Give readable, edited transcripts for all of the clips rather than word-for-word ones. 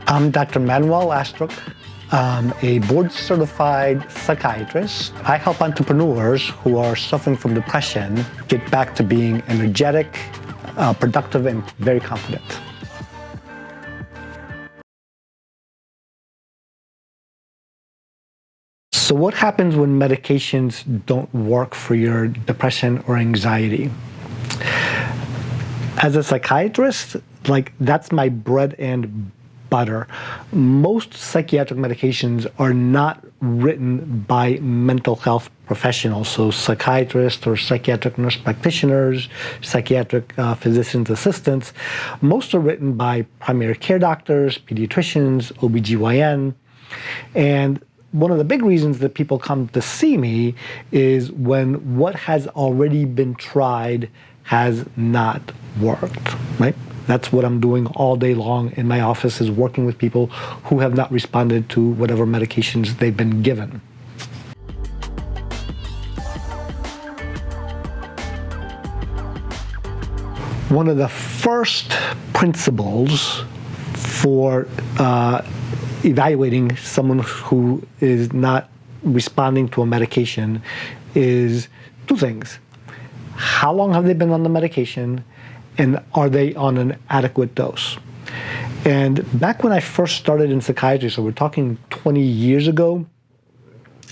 I'm Dr. Manuel Astruc. I'm a board-certified psychiatrist. I help entrepreneurs who are suffering from depression get back to being energetic, productive, and very confident. So what happens when medications don't work for your depression or anxiety? As a psychiatrist, that's my bread and butter. Most psychiatric medications are not written by mental health professionals, so psychiatrists or psychiatric nurse practitioners, psychiatric physician's assistants. Most are written by primary care doctors, pediatricians, OBGYN, and one of the big reasons that people come to see me is when what has already been tried has not worked, right? That's what I'm doing all day long in my office, is working with people who have not responded to whatever medications they've been given. One of the first principles for evaluating someone who is not responding to a medication is two things. How long have they been on the medication, and are they on an adequate dose? And back when I first started in psychiatry, so we're talking 20 years ago,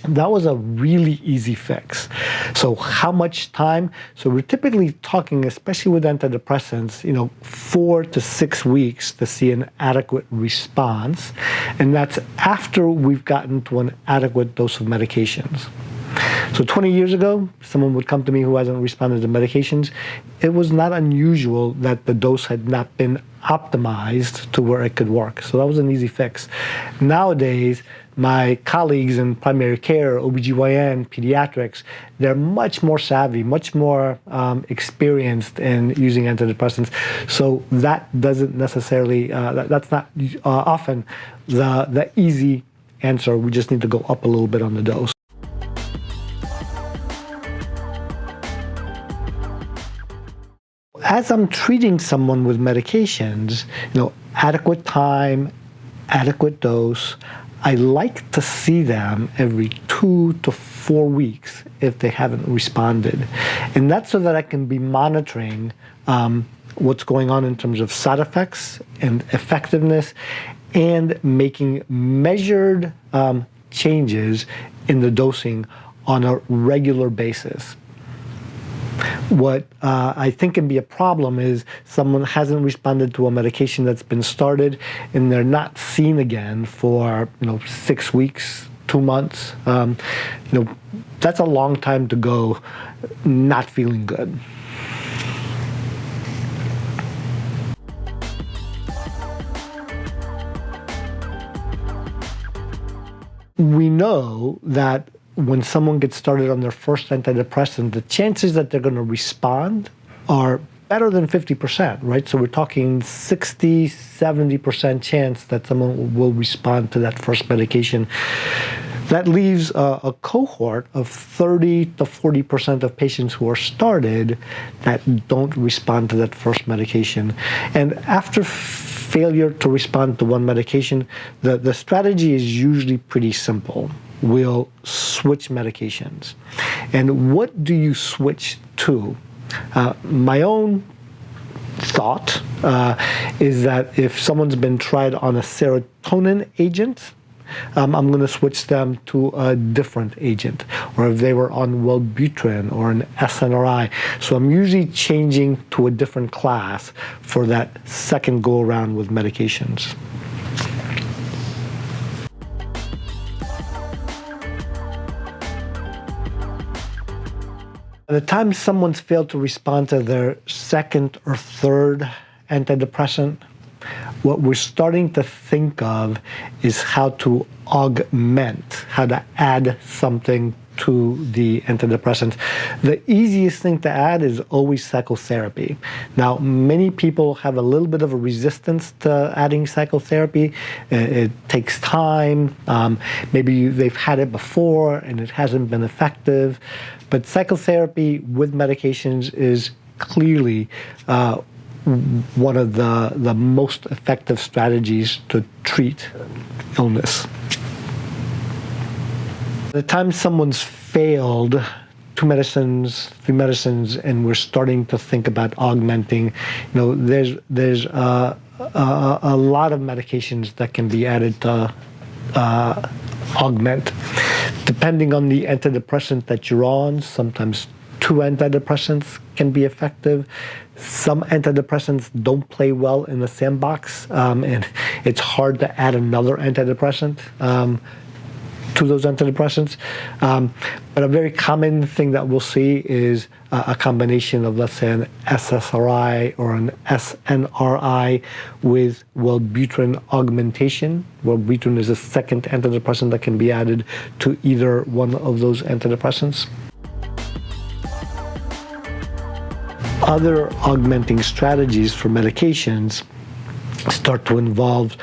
that was a really easy fix. So how much time? So we're typically talking, especially with antidepressants, 4 to 6 weeks to see an adequate response. And that's after we've gotten to an adequate dose of medications. So 20 years ago, someone would come to me who hasn't responded to medications. It was not unusual that the dose had not been optimized to where it could work. So that was an easy fix. Nowadays, my colleagues in primary care, OBGYN, pediatrics, they're much more savvy, much more experienced in using antidepressants. So that doesn't necessarily, that's not often the easy answer. We just need to go up a little bit on the dose. As I'm treating someone with medications, adequate time, adequate dose, I like to see them every 2 to 4 weeks if they haven't responded. And that's so that I can be monitoring what's going on in terms of side effects and effectiveness, and making measured changes in the dosing on a regular basis. What I think can be a problem is someone hasn't responded to a medication that's been started and they're not seen again for 6 weeks, 2 months. That's a long time to go not feeling good. We know that when someone gets started on their first antidepressant, the chances that they're going to respond are better than 50%, right? So we're talking 60, 70% chance that someone will respond to that first medication. That leaves a cohort of 30 to 40% of patients who are started that don't respond to that first medication. And after failure to respond to one medication, the strategy is usually pretty simple. We'll switch medications. And what do you switch to? My own thought is that if someone's been tried on a serotonin agent, I'm going to switch them to a different agent, or if they were on Wellbutrin or an SNRI. So I'm usually changing to a different class for that second go around with medications. By the time someone's failed to respond to their second or third antidepressant, what we're starting to think of is how to augment, how to add something to the antidepressants. The easiest thing to add is always psychotherapy. Now, many people have a little bit of a resistance to adding psychotherapy. It takes time. Maybe they've had it before and it hasn't been effective. But psychotherapy with medications is clearly one of the most effective strategies to treat illness. By the time someone's failed 2 medicines, 3 medicines, and we're starting to think about augmenting, there's a lot of medications that can be added to augment. Depending on the antidepressant that you're on, sometimes 2 antidepressants can be effective. Some antidepressants don't play well in the sandbox, and it's hard to add another antidepressant to those antidepressants. But a very common thing that we'll see is a combination of, let's say, an SSRI or an SNRI with Wellbutrin augmentation. Wellbutrin is a second antidepressant that can be added to either one of those antidepressants. Other augmenting strategies for medications start to involve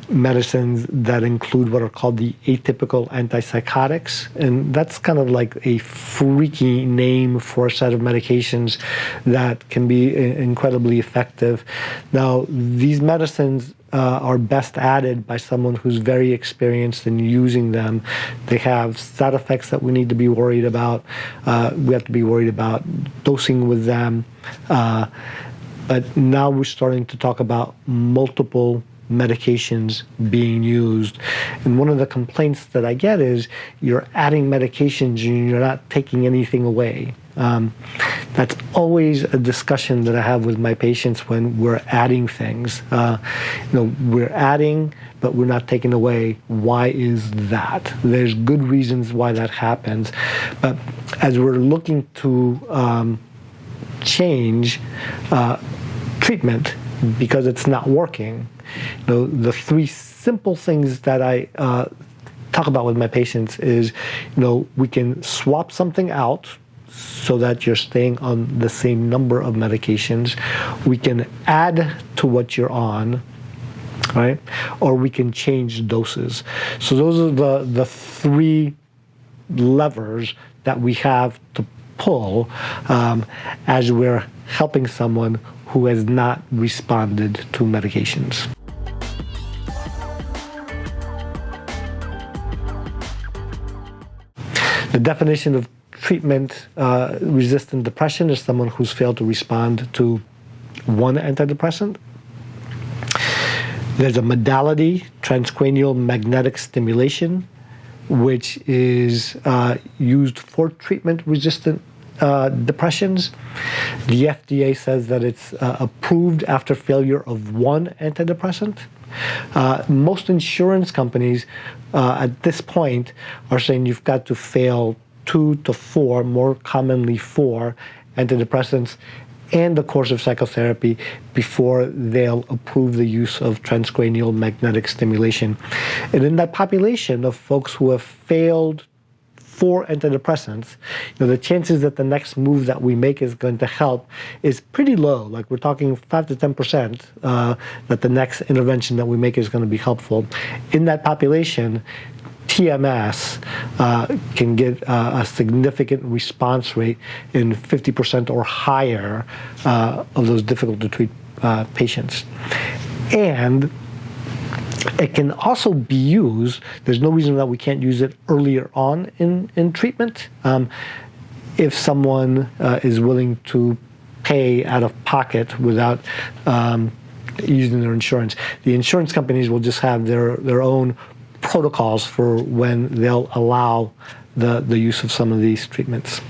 medicines that include what are called the atypical antipsychotics. And that's kind of like a freaky name for a set of medications that can be incredibly effective. Now, these medicines are best added by someone who's very experienced in using them. They have side effects that we need to be worried about. We have to be worried about dosing with them. But now we're starting to talk about multiple medications being used. And one of the complaints that I get is you're adding medications and you're not taking anything away. That's always a discussion that I have with my patients when we're adding things. We're adding, but we're not taking away. Why is that? There's good reasons why that happens. But as we're looking to change treatment because it's not working, the 3 simple things that I talk about with my patients is, we can swap something out so that you're staying on the same number of medications. We can add to what you're on, right? Or we can change doses. So those are the 3 levers that we have to pull as we're helping someone who has not responded to medications. The definition of treatment-resistant depression is someone who's failed to respond to 1 antidepressant. There's a modality, transcranial magnetic stimulation, which is used for treatment-resistant depressions. The FDA says that it's approved after failure of 1 antidepressant. Most insurance companies at this point are saying you've got to fail 2 to 4, more commonly 4 antidepressants and a course of psychotherapy before they'll approve the use of transcranial magnetic stimulation. And in that population of folks who have failed 4 antidepressants, the chances that the next move that we make is going to help is pretty low. Like we're talking 5 to 10% that the next intervention that we make is going to be helpful. In that population, TMS can get a significant response rate in 50% or higher of those difficult to treat patients. And it can also be used, there's no reason that we can't use it earlier on in treatment. If someone is willing to pay out of pocket without using their insurance. The insurance companies will just have their own protocols for when they'll allow the use of some of these treatments.